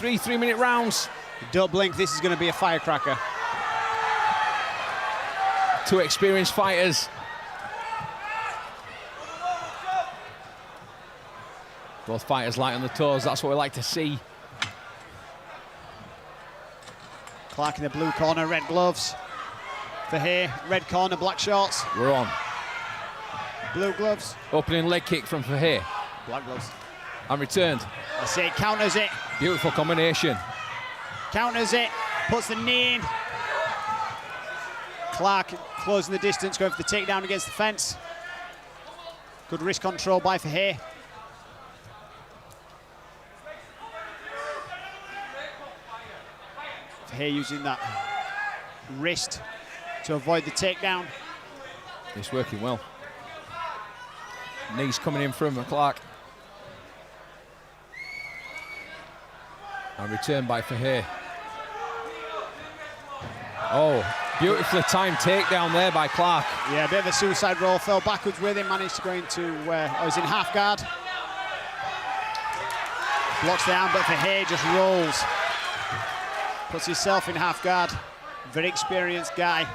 3 3-minute rounds. Don't blink, this is going to be a firecracker. Two experienced fighters. Both fighters light on the toes, that's what we like to see. Clarke in the blue corner, red gloves. Fahey, red corner, black shorts. We're on. Blue gloves. Opening leg kick from Fahey. Black gloves. And returned. That's it, counters it. Beautiful combination. Counters it, puts the knee in. Clarke closing the distance, going for the takedown against the fence. Good wrist control by Fahey. Fahey using that wrist to avoid the takedown. It's working well. Knees coming in from Clarke. And return by Fahey. Oh, beautifully timed takedown there by Clarke. Yeah, a bit of a suicide roll, fell backwards with him, managed to go into, was in half guard. Blocks the arm, but Fahey just rolls. Puts himself in half guard. Very experienced guy,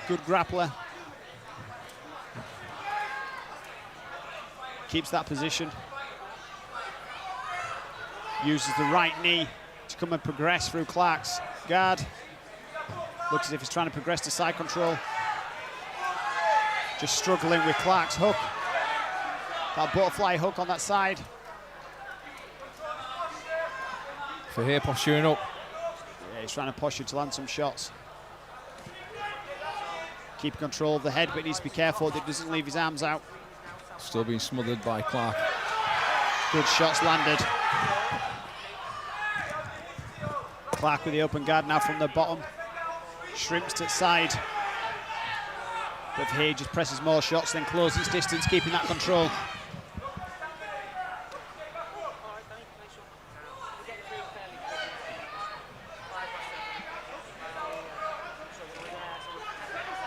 good grappler. Keeps that position. Uses the right knee to come and progress through Clarke's guard. Looks as if he's trying to progress to side control. Just struggling with Clarke's hook. That butterfly hook on that side. Fahey posturing up. Yeah, he's trying to posture to land some shots. Keep control of the head, but he needs to be careful that he doesn't leave his arms out. Still being smothered by Clarke. Good shots landed. Clarke with the open guard now from the bottom. Shrimps to side. But Fahey just presses more shots, then closes distance, keeping that control.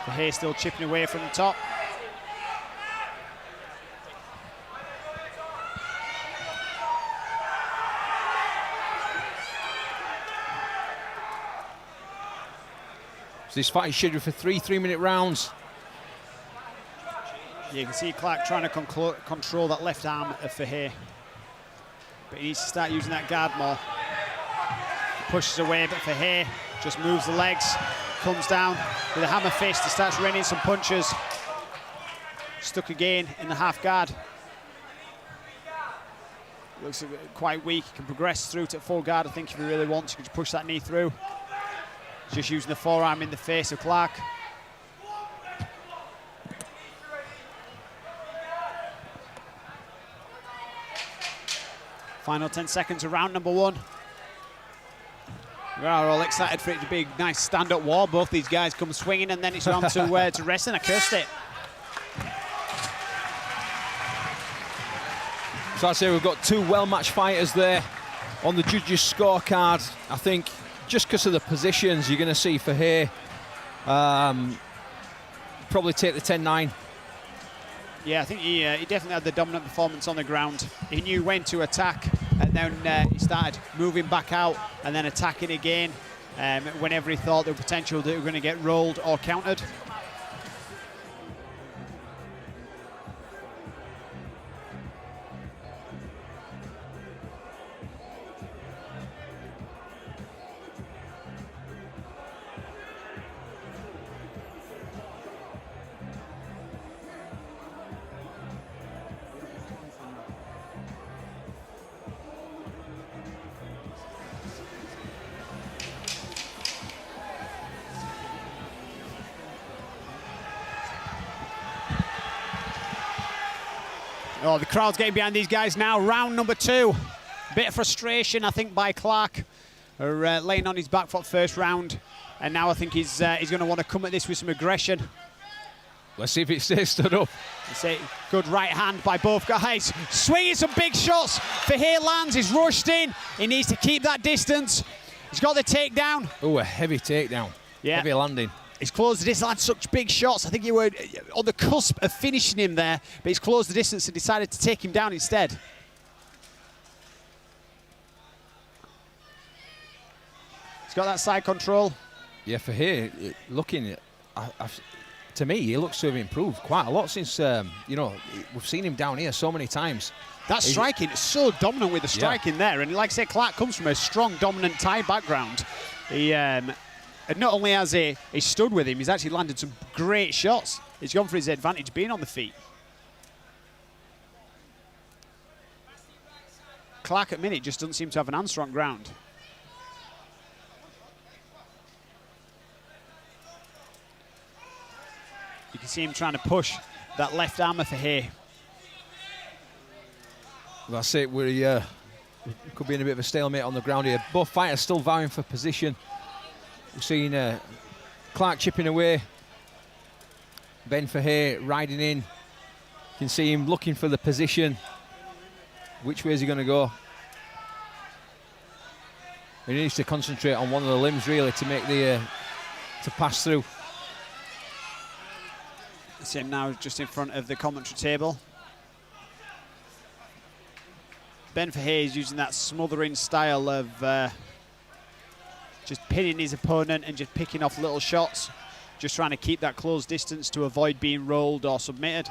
Fahey still chipping away from the top. This fight is scheduled for 3 3-minute rounds. You can see Clarke trying to control that left arm of Fahey. But he needs to start using that guard more. Pushes away, but Fahey just moves the legs, comes down with a hammer fist and starts raining some punches. Stuck again in the half guard. Looks quite weak, he can progress through to full guard, I think, if he really wants. He can just push that knee through. Just using the forearm in the face of Clarke. Final 10 seconds of round number 1. We are all excited for it to be a nice stand-up war. Both these guys come swinging and then it's on to wrestling. I cursed it. So I'd say we've got two well-matched fighters there on the judges' scorecard. I think just because of the positions, you're going to see Fahey probably take the 10-9. Yeah, I think he definitely had the dominant performance on the ground. He knew when to attack, and then he started moving back out and then attacking again whenever he thought there was potential that they were going to get rolled or countered. Oh, the crowd's getting behind these guys now. Round number 2. Bit of frustration, I think, by Clarke. Laying on his back foot first round. And now I think he's going to want to come at this with some aggression. Let's see if it stays stood up. Good right hand by both guys. Swinging some big shots. Fahey lands, he's rushed in. He needs to keep that distance. He's got the takedown. Oh, a heavy takedown. Yeah. Heavy landing. He's closed the distance, had such big shots. I think you were on the cusp of finishing him there, but he's closed the distance and decided to take him down instead. got that side control. Yeah, Fahey, looking, to me, he looks to have improved quite a lot since, you know, we've seen him down here so many times. That striking is so dominant with the striking there. And like I said, Clarke comes from a strong, dominant Thai background. He, and not only has he stood with him, he's actually landed some great shots. He's gone for his advantage being on the feet. Clarke at minute just doesn't seem to have an answer on ground. You can see him trying to push that left arm of Fahey. That's it. We could be in a bit of a stalemate on the ground here. Both fighters still vying for position. We've seen Clarke chipping away. Ben Fahey riding in. You can see him looking for the position. Which way is he going to go? He needs to concentrate on one of the limbs really to make the to pass through. See him now just in front of the commentary table. Ben Fahey is using that smothering style of just pinning his opponent and just picking off little shots, just trying to keep that close distance to avoid being rolled or submitted.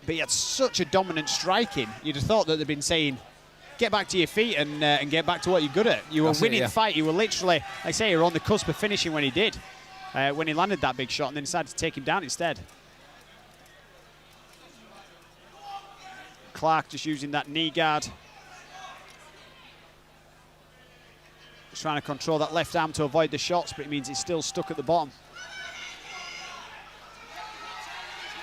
But he had such a dominant striking. You'd have thought that they'd been saying, get back to your feet and get back to what you're good at. You were winning the fight. You were literally, like I say, you were on the cusp of finishing when he did, when he landed that big shot and then decided to take him down instead. Clarke just using that knee guard. Just trying to control that left arm to avoid the shots, but it means he's still stuck at the bottom.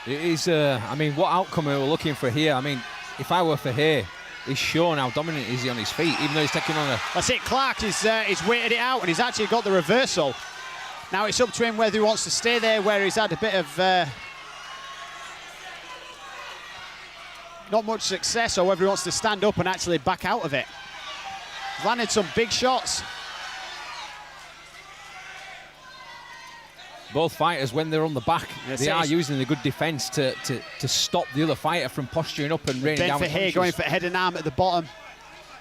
It is, I mean, what outcome are we looking for here? I mean, if I were Fahey, he's shown how dominant is he on his feet, even though he's taking on a... That's it, Clarke is he's waited it out and he's actually got the reversal. Now it's up to him whether he wants to stay there where he's had a bit of not much success, or whether he wants to stand up and actually back out of it. He's landed some big shots. Both fighters, when they're on the back, they are using the good defence to stop the other fighter from posturing up and raining down with punches. Ben Fahey going for head and arm at the bottom.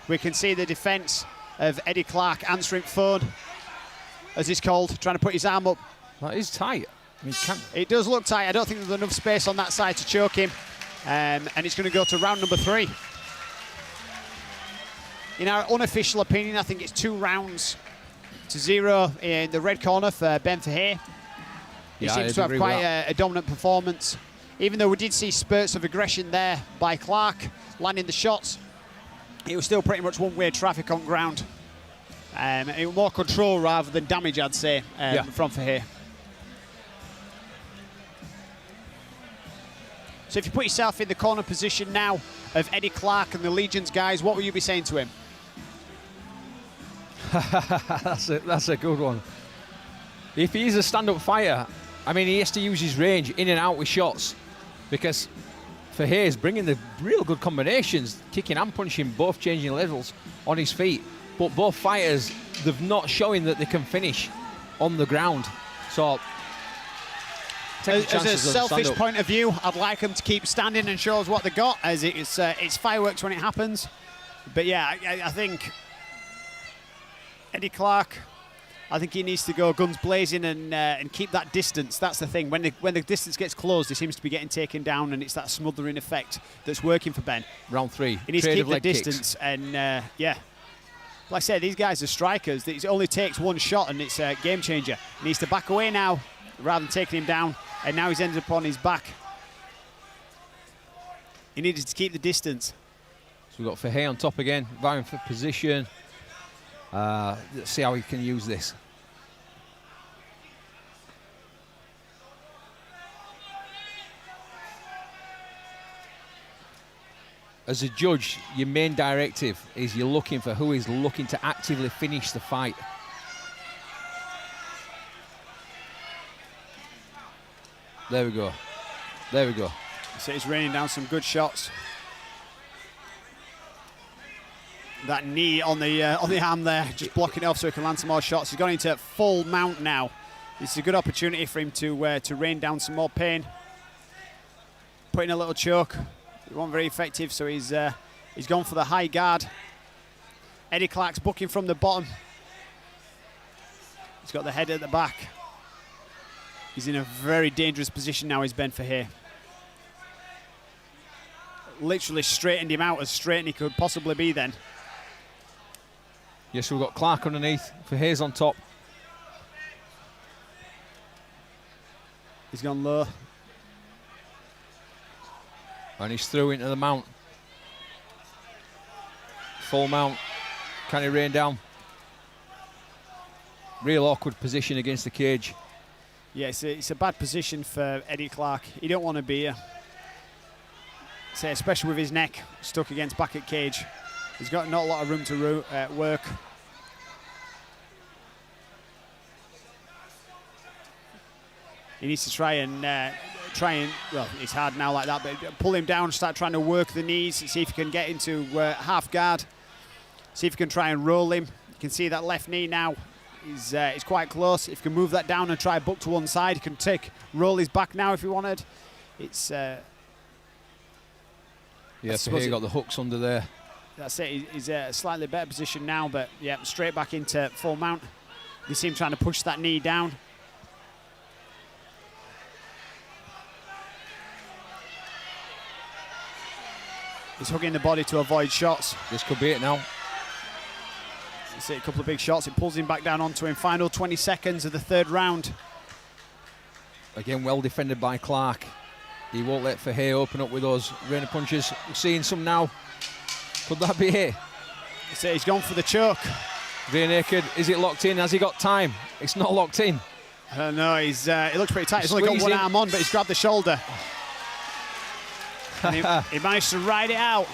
We can see the defence of Eddie Clarke answering phone, as it's called, trying to put his arm up. That is tight. I mean, it does look tight. I don't think there's enough space on that side to choke him. And it's going to go to round number 3. In our unofficial opinion, I think it's 2 rounds to 0 in the red corner for Ben Fahey. He seems to have quite a dominant performance. Even though we did see spurts of aggression there by Clarke, landing the shots, it was still pretty much one-way traffic on ground. It was more control rather than damage, I'd say, from Fahey. So if you put yourself in the corner position now of Eddie Clarke and the Legions guys, what will you be saying to him? That's a good one. If he is a stand-up fighter, I mean, he has to use his range in and out with shots, because Fahey is bringing the real good combinations, kicking and punching, both changing levels on his feet. But both fighters, they've not showing that they can finish on the ground. So, as a selfish point of view, I'd like them to keep standing and show us what they got, as it's fireworks when it happens. But yeah, I think Eddie Clarke, I think he needs to go guns blazing and keep that distance. That's the thing. When the distance gets closed, he seems to be getting taken down, and it's that smothering effect that's working for Ben. Round 3. He needs to keep the distance, and yeah. Like I said, these guys are strikers. It only takes one shot, and it's a game changer. He needs to back away now, rather than taking him down, and now he's ended up on his back. He needed to keep the distance. So we've got Fahey on top again, vying for position. Let's see how he can use this. As a judge, your main directive is you're looking for who is looking to actively finish the fight. There we go. There we go. So he's raining down some good shots. That knee on the arm there, just blocking it off so he can land some more shots. He's gone into full mount now. This is a good opportunity for him to rain down some more pain. Put in a little choke. It wasn't very effective, so he's gone for the high guard. Eddie Clarke's booking from the bottom. He's got the head at the back. He's in a very dangerous position now, is Ben Fahey. Literally straightened him out as straight as he could possibly be then. Yes, we've got Clarke underneath, Fahey's on top. He's gone low. And he's through into the mount. Full mount. Can he rain down? Real awkward position against the cage. Yeah, it's a bad position for Eddie Clarke. He don't want to be here. Say, especially with his neck stuck against back at cage. He's got not a lot of room to work. He needs to try and, well, it's hard now like that, but pull him down, start trying to work the knees, see if he can get into half guard, see if he can try and roll him. You can see that left knee now is quite close. If he can move that down and try buck to one side, he can roll his back now if he wanted. It's... yeah, Fahey got the hooks under there. That's it, he's a slightly better position now, but yeah, straight back into full mount. You see him trying to push that knee down. He's hugging the body to avoid shots. This could be it now. You see a couple of big shots. It pulls him back down onto him. Final 20 seconds of the third round. Again, well defended by Clarke. He won't let Fahey open up with those rain of punches. We're seeing some now. Could that be it? You see he's gone for the choke. Rear naked. Is it locked in? Has he got time? It's not locked in. No, he looks pretty tight. He's only got one arm on, but he's grabbed the shoulder. And he managed to ride it out.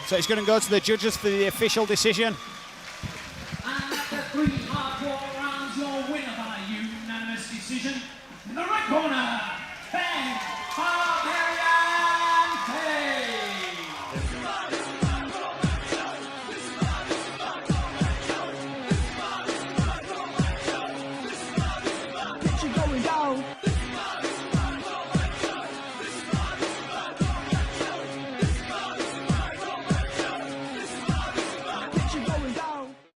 So he's going to go to the judges for the official decision. And after 3 hardcore rounds, your winner by unanimous decision in the red corner, Ben Fahey.